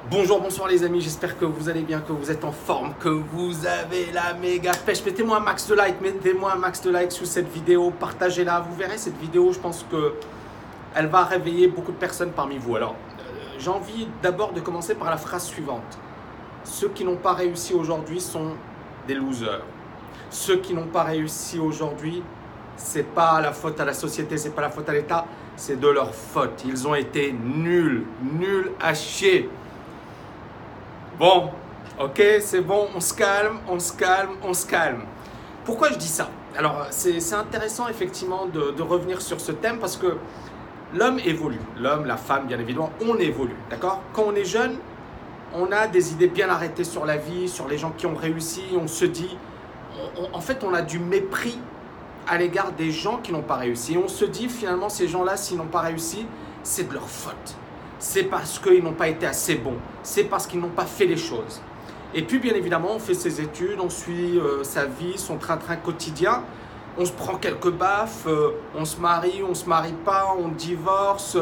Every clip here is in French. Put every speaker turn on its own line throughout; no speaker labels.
Bonjour, bonsoir les amis, j'espère que vous allez bien, que vous êtes en forme, que vous avez la méga pêche. Mettez-moi un max de likes sous cette vidéo, partagez-la. Vous verrez cette vidéo, je pense que elle va réveiller beaucoup de personnes parmi vous. Alors, j'ai envie d'abord de commencer par la phrase suivante. Ceux qui n'ont pas réussi aujourd'hui sont des losers. Ceux qui n'ont pas réussi aujourd'hui, c'est pas la faute à la société, c'est pas la faute à l'État, c'est de leur faute. Ils ont été nuls à chier. Bon, ok, c'est bon, on se calme. Pourquoi je dis ça? Alors, c'est intéressant effectivement de revenir sur ce thème parce que l'homme évolue. L'homme, la femme, bien évidemment, on évolue, d'accord? Quand on est jeune, on a des idées bien arrêtées sur la vie, sur les gens qui ont réussi. On se dit, en fait, on a du mépris à l'égard des gens qui n'ont pas réussi. Et on se dit, finalement, ces gens-là, s'ils n'ont pas réussi, c'est de leur faute. C'est parce qu'ils n'ont pas été assez bons. C'est parce qu'ils n'ont pas fait les choses. Et puis, bien évidemment, on fait ses études, on suit sa vie, son train-train quotidien. On se prend quelques baffes, on se marie pas, on divorce.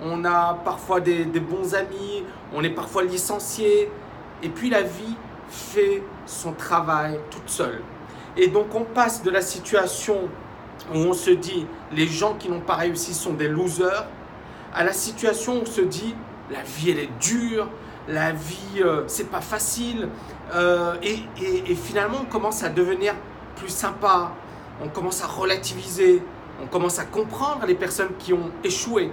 On a parfois des bons amis, on est parfois licencié. Et puis, la vie fait son travail toute seule. Et donc, on passe de la situation où on se dit les gens qui n'ont pas réussi sont des losers à la situation où on se dit la vie elle est dure, la vie c'est pas facile et finalement on commence à devenir plus sympa, on commence à relativiser, on commence à comprendre les personnes qui ont échoué.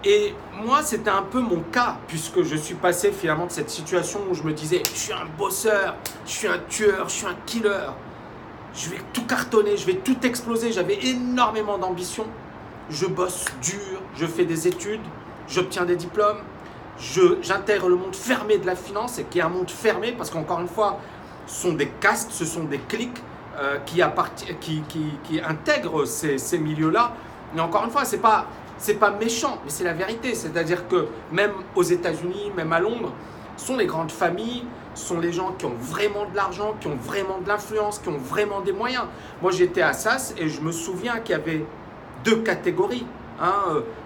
Et moi c'était un peu mon cas puisque je suis passé finalement de cette situation où je me disais je suis un bosseur, je suis un tueur, je suis un killer, je vais tout cartonner, je vais tout exploser, j'avais énormément d'ambition. Je bosse dur, je fais des études, j'obtiens des diplômes, j'intègre le monde fermé de la finance, et qui est un monde fermé parce qu'encore une fois, ce sont des castes, ce sont des cliques qui intègrent ces milieux-là. Mais encore une fois, c'est pas méchant, mais c'est la vérité. C'est-à-dire que même aux États-Unis, même à Londres, sont les grandes familles, sont les gens qui ont vraiment de l'argent, qui ont vraiment de l'influence, qui ont vraiment des moyens. Moi, j'étais à SAS et je me souviens qu'il y avait deux catégories.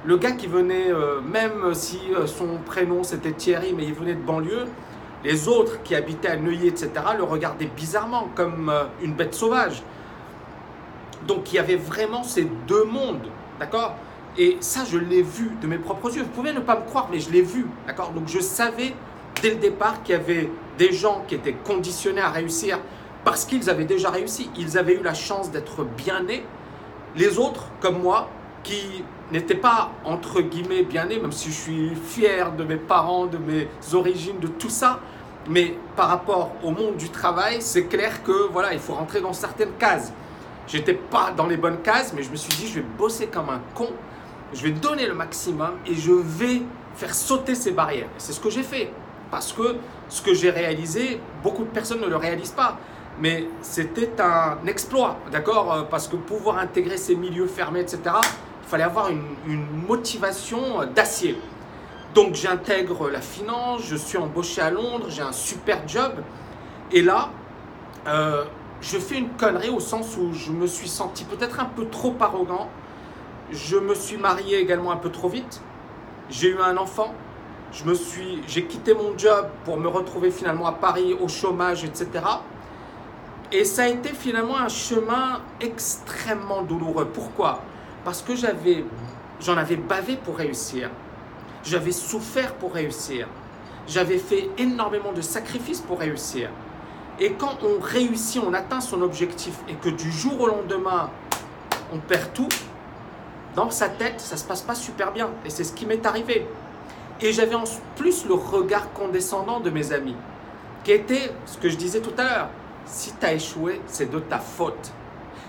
Le gars qui venait, même si son prénom c'était Thierry, mais il venait de banlieue, les autres qui habitaient à Neuilly, etc., le regardaient bizarrement, comme une bête sauvage. Donc il y avait vraiment ces deux mondes, d'accord? Et ça, je l'ai vu de mes propres yeux. Vous pouvez ne pas me croire, mais je l'ai vu, d'accord? Donc je savais dès le départ qu'il y avait des gens qui étaient conditionnés à réussir parce qu'ils avaient déjà réussi. Ils avaient eu la chance d'être bien nés. Les autres, comme moi, qui n'étaient pas, entre guillemets, bien nés, même si je suis fier de mes parents, de mes origines, de tout ça, mais par rapport au monde du travail, c'est clair que voilà, il faut rentrer dans certaines cases. J'étais pas dans les bonnes cases, mais je me suis dit, je vais bosser comme un con, je vais donner le maximum et je vais faire sauter ces barrières. Et c'est ce que j'ai fait, parce que ce que j'ai réalisé, beaucoup de personnes ne le réalisent pas. Mais c'était un exploit, d'accord? Parce que pouvoir intégrer ces milieux fermés, etc., il fallait avoir une motivation d'acier. Donc j'intègre la finance, je suis embauché à Londres, j'ai un super job. Et là, je fais une connerie au sens où je me suis senti peut-être un peu trop arrogant. Je me suis marié également un peu trop vite. J'ai eu un enfant. J'ai quitté mon job pour me retrouver finalement à Paris au chômage, etc. Et ça a été finalement un chemin extrêmement douloureux. Pourquoi? Parce que j'en avais bavé pour réussir. J'avais souffert pour réussir. J'avais fait énormément de sacrifices pour réussir. Et quand on réussit, on atteint son objectif et que du jour au lendemain, on perd tout, dans sa tête, ça ne se passe pas super bien. Et c'est ce qui m'est arrivé. Et j'avais en plus le regard condescendant de mes amis, qui était ce que je disais tout à l'heure. Si tu as échoué, c'est de ta faute.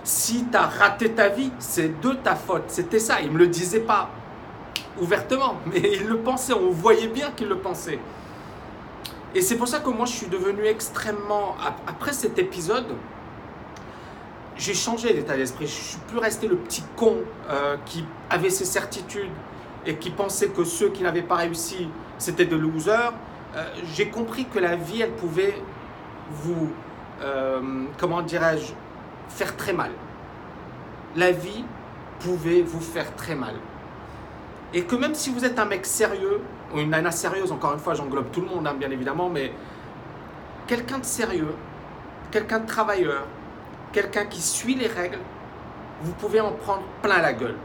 Si tu as raté ta vie, c'est de ta faute. C'était ça. Il ne me le disait pas ouvertement, mais il le pensait. On voyait bien qu'il le pensait. Et c'est pour ça que moi, je suis devenu extrêmement... Après cet épisode, j'ai changé d'état d'esprit. Je ne suis plus resté le petit con qui avait ses certitudes et qui pensait que ceux qui n'avaient pas réussi, c'était des losers. J'ai compris que la vie, elle pouvait vous... comment dirais-je, faire très mal. La vie pouvait vous faire très mal. Et que même si vous êtes un mec sérieux, ou une nana sérieuse, encore une fois, j'englobe tout le monde, hein, bien évidemment, mais quelqu'un de sérieux, quelqu'un de travailleur, quelqu'un qui suit les règles, vous pouvez en prendre plein la gueule.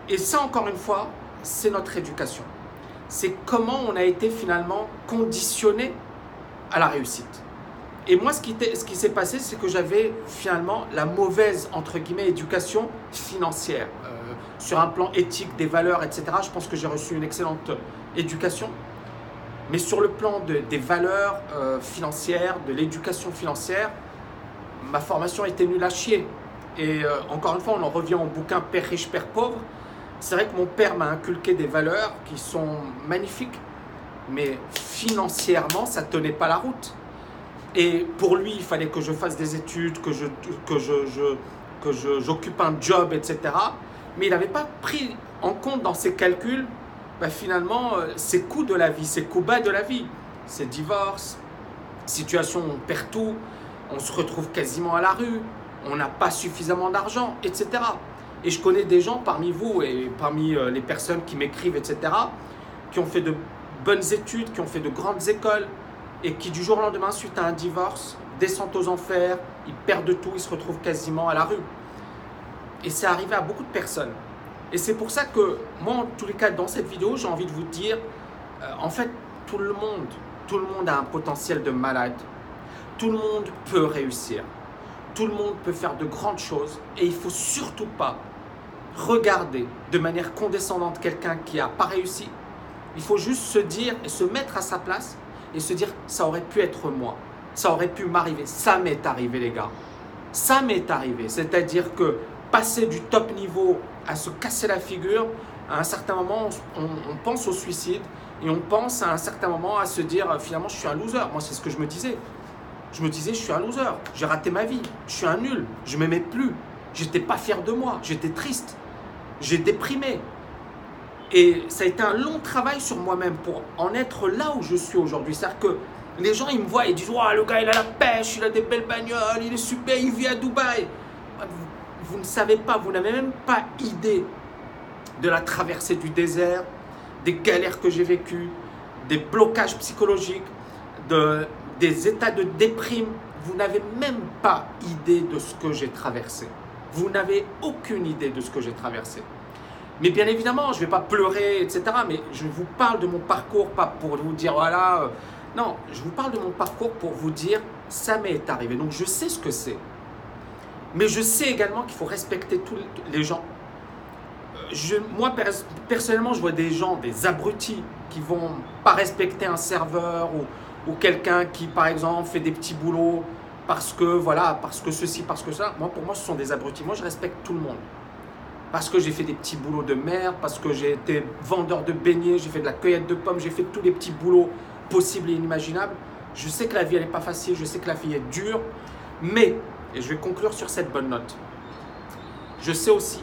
Et ça, encore une fois, c'est notre éducation. C'est comment on a été finalement conditionné à la réussite. Et moi, ce qui s'est passé, c'est que j'avais finalement la mauvaise, entre guillemets, éducation financière. Sur un plan éthique, des valeurs, etc., je pense que j'ai reçu une excellente éducation. Mais sur le plan des valeurs financières, de l'éducation financière, ma formation était nulle à chier. Et encore une fois, on en revient au bouquin Père riche, Père pauvre. C'est vrai que mon père m'a inculqué des valeurs qui sont magnifiques, mais financièrement, ça ne tenait pas la route. Et pour lui, il fallait que je fasse des études, que j'occupe un job, etc. Mais il n'avait pas pris en compte dans ses calculs, finalement, ces coûts de la vie, ces coûts bas de la vie. Ces divorces, situation où on perd tout, on se retrouve quasiment à la rue, on n'a pas suffisamment d'argent, etc. Et je connais des gens parmi vous et parmi les personnes qui m'écrivent, etc., qui ont fait de bonnes études, qui ont fait de grandes écoles et qui du jour au lendemain, suite à un divorce, descendent aux enfers, ils perdent tout, ils se retrouvent quasiment à la rue. Et c'est arrivé à beaucoup de personnes. Et c'est pour ça que moi, en tous les cas, dans cette vidéo, j'ai envie de vous dire, en fait, tout le monde a un potentiel de malade. Tout le monde peut réussir. Tout le monde peut faire de grandes choses. Et il ne faut surtout pas regarder de manière condescendante quelqu'un qui n'a pas réussi. Il faut juste se dire et se mettre à sa place et se dire, ça aurait pu être moi. Ça aurait pu m'arriver. Ça m'est arrivé, les gars. Ça m'est arrivé. C'est-à-dire que passer du top niveau à se casser la figure, à un certain moment, on pense au suicide et on pense à un certain moment à se dire, finalement, je suis un loser. Moi, c'est ce que je me disais. Je me disais, je suis un loser. J'ai raté ma vie. Je suis un nul. Je ne m'aimais plus. J'étais pas fier de moi. J'étais triste. J'ai déprimé. Et ça a été un long travail sur moi-même pour en être là où je suis aujourd'hui. C'est-à-dire que les gens, ils me voient et disent, oh, le gars, il a la pêche, il a des belles bagnoles, il est super, il vit à Dubaï. Vous ne savez pas, vous n'avez même pas idée de la traversée du désert, des galères que j'ai vécues, des blocages psychologiques, des états de déprime. Vous n'avez même pas idée de ce que j'ai traversé. Vous n'avez aucune idée de ce que j'ai traversé. Mais bien évidemment, je ne vais pas pleurer, etc. Mais je vous parle de mon parcours, pas pour vous dire, voilà. Non, je vous parle de mon parcours pour vous dire, ça m'est arrivé. Donc, je sais ce que c'est. Mais je sais également qu'il faut respecter tous les gens. Moi, personnellement, je vois des gens, des abrutis, qui ne vont pas respecter un serveur ou quelqu'un qui, par exemple, fait des petits boulots parce que, voilà, parce que ceci, parce que ça. Moi, pour moi, ce sont des abrutis. Moi, je respecte tout le monde. Parce que j'ai fait des petits boulots de merde, parce que j'ai été vendeur de beignets, j'ai fait de la cueillette de pommes, j'ai fait tous les petits boulots possibles et inimaginables. Je sais que la vie, elle n'est pas facile, je sais que la vie est dure, mais, et je vais conclure sur cette bonne note, je sais aussi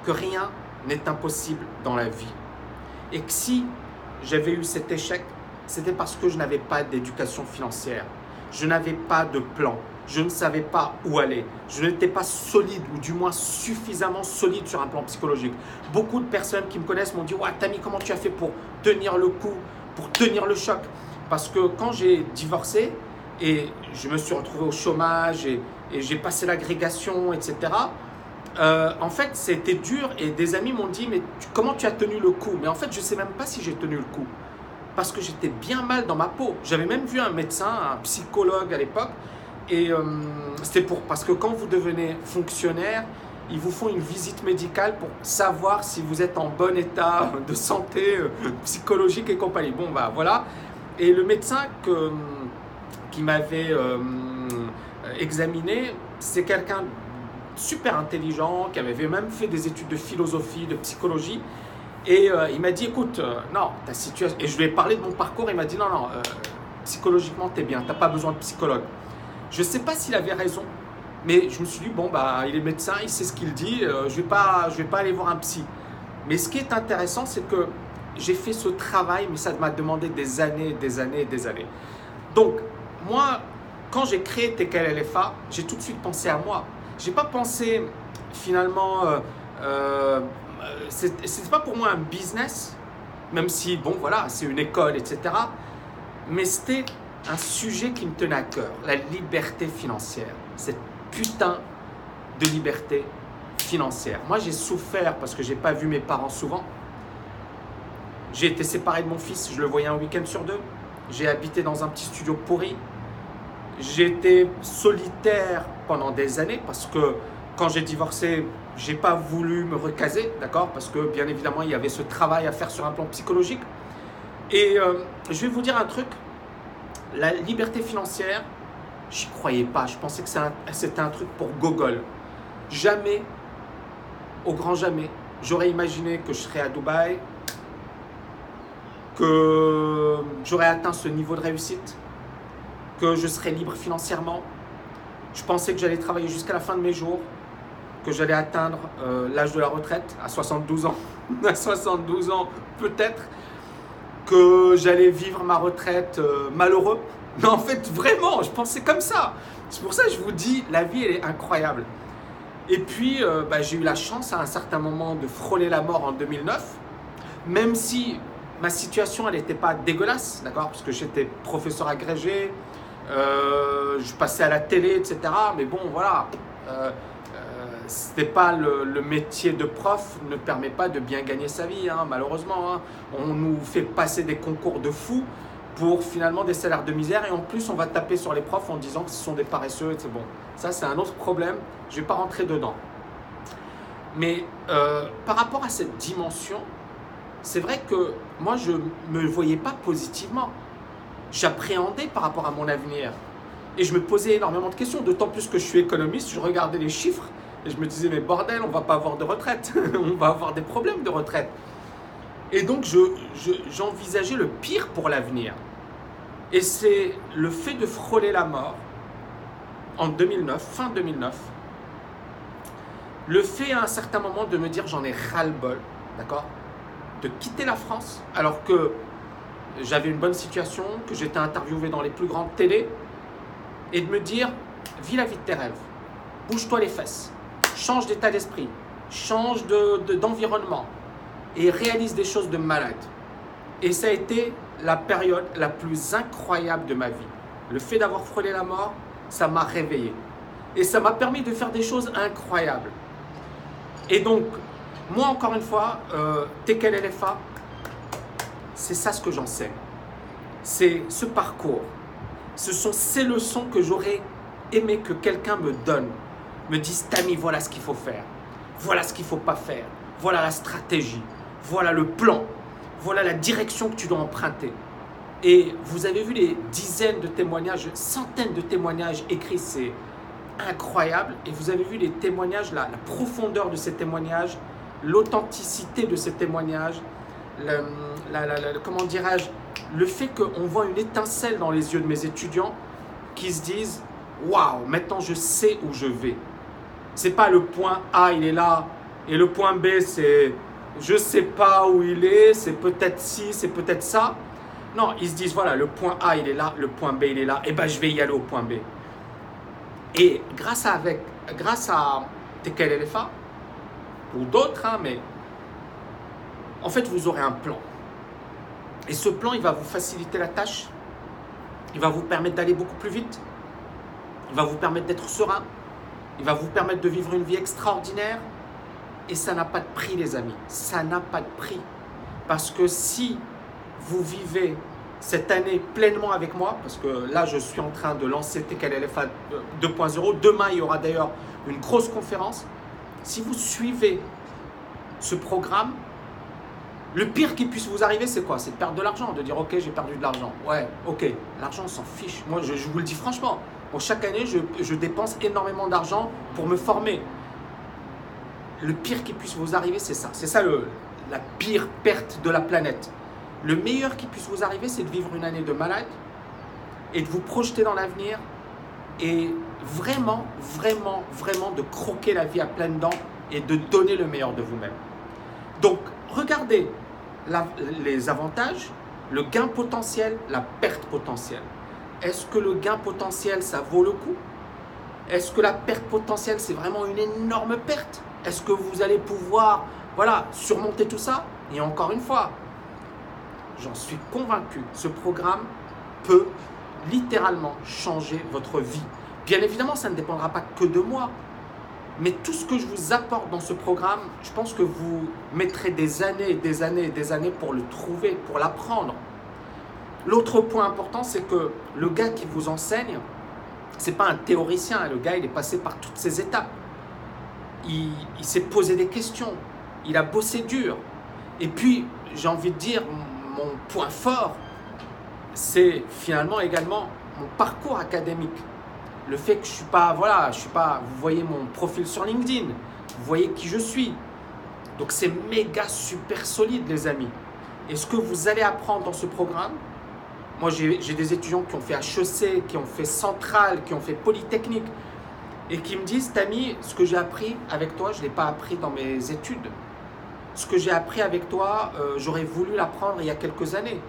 que rien n'est impossible dans la vie. Et que si j'avais eu cet échec, c'était parce que je n'avais pas d'éducation financière, je n'avais pas de plan. Je ne savais pas où aller. Je n'étais pas solide, ou du moins suffisamment solide sur un plan psychologique. Beaucoup de personnes qui me connaissent m'ont dit « Ouais, Tammy, comment tu as fait pour tenir le coup, pour tenir le choc ?» Parce que quand j'ai divorcé et je me suis retrouvé au chômage et j'ai passé l'agrégation, etc., en fait, c'était dur et des amis m'ont dit « Mais comment tu as tenu le coup ?» Mais en fait, je ne sais même pas si j'ai tenu le coup. Parce que j'étais bien mal dans ma peau. J'avais même vu un médecin, un psychologue à l'époque. Et c'était parce que quand vous devenez fonctionnaire, ils vous font une visite médicale pour savoir si vous êtes en bon état de santé psychologique et compagnie. Bon, bah voilà. Et le médecin qui m'avait examiné, c'est quelqu'un super intelligent, qui avait même fait des études de philosophie, de psychologie. Et il m'a dit, écoute, non, ta situation… Et je lui ai parlé de mon parcours, il m'a dit, non, psychologiquement, tu es bien, tu n'as pas besoin de psychologue. Je ne sais pas s'il avait raison, mais je me suis dit, bon, bah, il est médecin, il sait ce qu'il dit, je ne vais pas aller voir un psy. Mais ce qui est intéressant, c'est que j'ai fait ce travail, mais ça m'a demandé des années, des années, des années. Donc, moi, quand j'ai créé TKLFA, j'ai tout de suite pensé à moi. Je n'ai pas pensé, finalement, c'était pas pour moi un business, même si, bon, voilà, c'est une école, etc. Mais c'était un sujet qui me tenait à cœur, la liberté financière, cette putain de liberté financière. Moi, j'ai souffert parce que j'ai pas vu mes parents souvent. J'ai été séparé de mon fils, je le voyais un week-end sur deux. J'ai habité dans un petit studio pourri. J'ai été solitaire pendant des années parce que quand j'ai divorcé, j'ai pas voulu me recaser, d'accord? Parce que bien évidemment, il y avait ce travail à faire sur un plan psychologique. Et je vais vous dire un truc, la liberté financière, j'y croyais pas. Je pensais que c'était un truc pour gogol. Jamais, au grand jamais, j'aurais imaginé que je serais à Dubaï, que j'aurais atteint ce niveau de réussite, que je serais libre financièrement. Je pensais que j'allais travailler jusqu'à la fin de mes jours, que j'allais atteindre l'âge de la retraite à 72 ans, à 72 ans peut-être, que j'allais vivre ma retraite malheureux. Mais en fait, vraiment, je pensais comme ça. C'est pour ça que je vous dis, la vie, elle est incroyable. Et puis, j'ai eu la chance à un certain moment de frôler la mort en 2009, même si ma situation, elle n'était pas dégueulasse, d'accord? Parce que j'étais professeur agrégé, je passais à la télé, etc. Mais bon, voilà, c'était pas le métier de prof ne permet pas de bien gagner sa vie, hein, malheureusement. Hein. On nous fait passer des concours de fous pour finalement des salaires de misère. Et en plus, on va taper sur les profs en disant que ce sont des paresseux. Et c'est bon, ça, c'est un autre problème. Je ne vais pas rentrer dedans. Mais par rapport à cette dimension, c'est vrai que moi, je ne me voyais pas positivement. J'appréhendais par rapport à mon avenir. Et je me posais énormément de questions, d'autant plus que je suis économiste, je regardais les chiffres et je me disais, mais bordel, on ne va pas avoir de retraite, on va avoir des problèmes de retraite. Et donc, j'envisageais le pire pour l'avenir. Et c'est le fait de frôler la mort en 2009, fin 2009, le fait à un certain moment de me dire, j'en ai ras-le-bol, d'accord, de quitter la France, alors que j'avais une bonne situation, que j'étais interviewé dans les plus grandes télés, et de me dire, vis la vie de tes rêves, bouge-toi les fesses, change d'état d'esprit, change d'environnement, et réalise des choses de malade. Et ça a été la période la plus incroyable de ma vie. Le fait d'avoir frôlé la mort, ça m'a réveillé. Et ça m'a permis de faire des choses incroyables. Et donc, moi encore une fois, Tekel LFA, c'est ça ce que j'enseigne. C'est ce parcours. Ce sont ces leçons que j'aurais aimé que quelqu'un me donne. Me dise, Tami, voilà ce qu'il faut faire. Voilà ce qu'il ne faut pas faire. Voilà la stratégie. Voilà le plan. Voilà la direction que tu dois emprunter. Et vous avez vu les dizaines de témoignages, centaines de témoignages écrits, c'est incroyable. Et vous avez vu les témoignages, la profondeur de ces témoignages, l'authenticité de ces témoignages, comment dirais-je, le fait qu'on voit une étincelle dans les yeux de mes étudiants qui se disent « Waouh, maintenant je sais où je vais ». Ce n'est pas le point A, il est là, et le point B, c'est « je ne sais pas où il est, c'est peut-être ci, c'est peut-être ça ». Non, ils se disent « Voilà, le point A, il est là, le point B, il est là, et ben je vais y aller au point B ». Et grâce à Tekel LFA, ou d'autres, hein, mais en fait, vous aurez un plan. Et ce plan, il va vous faciliter la tâche. Il va vous permettre d'aller beaucoup plus vite. Il va vous permettre d'être serein. Il va vous permettre de vivre une vie extraordinaire. Et ça n'a pas de prix, les amis. Ça n'a pas de prix. Parce que si vous vivez cette année pleinement avec moi, parce que là, je suis en train de lancer Tekel LFA 2.0. Demain, il y aura d'ailleurs une grosse conférence. Si vous suivez ce programme, le pire qui puisse vous arriver, c'est quoi? C'est de perdre de l'argent, de dire « Ok, j'ai perdu de l'argent. » Ouais, ok, l'argent, on s'en fiche. Moi, je vous le dis franchement. Bon, chaque année, je dépense énormément d'argent pour me former. Le pire qui puisse vous arriver, c'est ça. C'est ça la pire perte de la planète. Le meilleur qui puisse vous arriver, c'est de vivre une année de malade et de vous projeter dans l'avenir et vraiment, vraiment, vraiment de croquer la vie à pleines dents et de donner le meilleur de vous-même. Donc, regardez les avantages, le gain potentiel, la perte potentielle. Est-ce que le gain potentiel, ça vaut le coup? Est-ce que la perte potentielle, c'est vraiment une énorme perte? Est-ce que vous allez pouvoir surmonter tout ça? Et encore une fois, j'en suis convaincu, ce programme peut littéralement changer votre vie. Bien évidemment, ça ne dépendra pas que de moi, mais tout ce que je vous apporte dans ce programme, je pense que vous mettrez des années et des années et des années pour le trouver, pour l'apprendre. L'autre point important, c'est que le gars qui vous enseigne, ce n'est pas un théoricien, le gars il est passé par toutes ces étapes. Il s'est posé des questions, il a bossé dur. Et puis, j'ai envie de dire, mon point fort, c'est finalement également mon parcours académique. Le fait que je suis pas, voilà, vous voyez mon profil sur LinkedIn, vous voyez qui je suis. Donc c'est méga super solide les amis. Et ce que vous allez apprendre dans ce programme, moi j'ai des étudiants qui ont fait HEC, qui ont fait Centrale, qui ont fait Polytechnique, et qui me disent, Tami, ce que j'ai appris avec toi, je ne l'ai pas appris dans mes études. Ce que j'ai appris avec toi, j'aurais voulu l'apprendre il y a quelques années.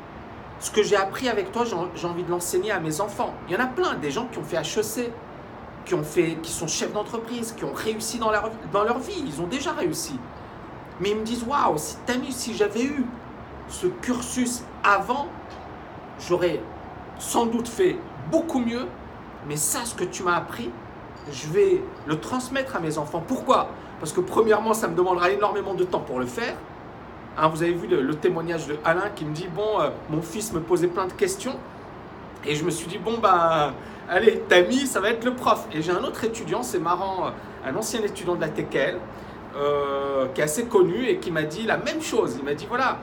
Ce que j'ai appris avec toi, j'ai envie de l'enseigner à mes enfants. Il y en a plein, des gens qui ont fait HEC, qui sont chefs d'entreprise, qui ont réussi dans leur vie. Ils ont déjà réussi. Mais ils me disent, waouh, si j'avais eu ce cursus avant, j'aurais sans doute fait beaucoup mieux. Mais ça, ce que tu m'as appris, je vais le transmettre à mes enfants. Pourquoi? Parce que premièrement, ça me demandera énormément de temps pour le faire. Hein, vous avez vu le témoignage de Alain qui me dit, bon, mon fils me posait plein de questions. Et je me suis dit, bon, bah, allez, Tami, ça va être le prof. Et j'ai un autre étudiant, c'est marrant, un ancien étudiant de la TKL, qui est assez connu et qui m'a dit la même chose. Il m'a dit, voilà,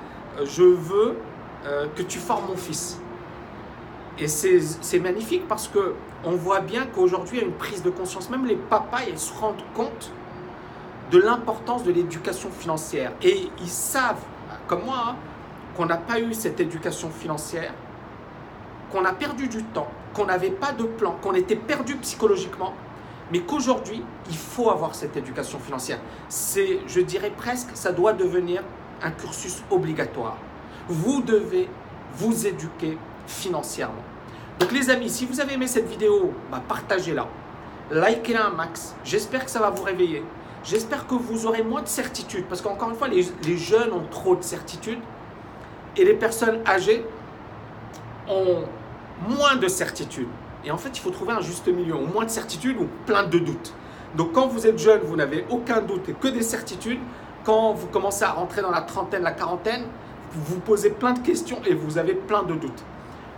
je veux que tu formes mon fils. Et c'est magnifique parce qu'on voit bien qu'aujourd'hui, il y a une prise de conscience. Même les papas, ils se rendent compte de l'importance de l'éducation financière. Et ils savent, comme moi, hein, qu'on n'a pas eu cette éducation financière, qu'on a perdu du temps, qu'on n'avait pas de plan, qu'on était perdu psychologiquement, mais qu'aujourd'hui, il faut avoir cette éducation financière. C'est, je dirais presque, ça doit devenir un cursus obligatoire. Vous devez vous éduquer financièrement. Donc les amis, si vous avez aimé cette vidéo, bah, partagez-la, likez-la un max. J'espère que ça va vous réveiller. J'espère que vous aurez moins de certitudes, parce qu'encore une fois, les jeunes ont trop de certitudes et les personnes âgées ont moins de certitudes. Et en fait, il faut trouver un juste milieu, ou moins de certitudes ou plein de doutes. Donc quand vous êtes jeune, vous n'avez aucun doute et que des certitudes. Quand vous commencez à rentrer dans la trentaine, la quarantaine, vous vous posez plein de questions et vous avez plein de doutes.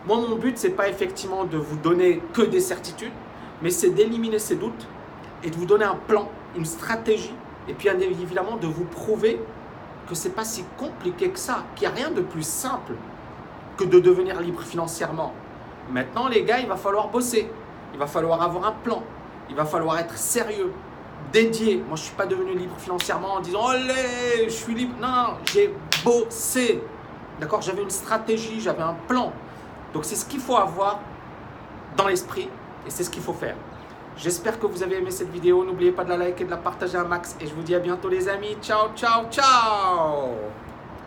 Moi, mon but, ce n'est pas effectivement de vous donner que des certitudes, mais c'est d'éliminer ces doutes et de vous donner un plan, une stratégie, et puis évidemment de vous prouver que ce n'est pas si compliqué que ça, qu'il n'y a rien de plus simple que de devenir libre financièrement. Maintenant, les gars, il va falloir bosser, il va falloir avoir un plan, il va falloir être sérieux, dédié. Moi, je ne suis pas devenu libre financièrement en disant « Allez, je suis libre ». Non, j'ai bossé, d'accord? J'avais une stratégie, j'avais un plan. Donc, c'est ce qu'il faut avoir dans l'esprit et c'est ce qu'il faut faire. J'espère que vous avez aimé cette vidéo. N'oubliez pas de la liker et de la partager un max. Et je vous dis à bientôt les amis. Ciao, ciao, ciao!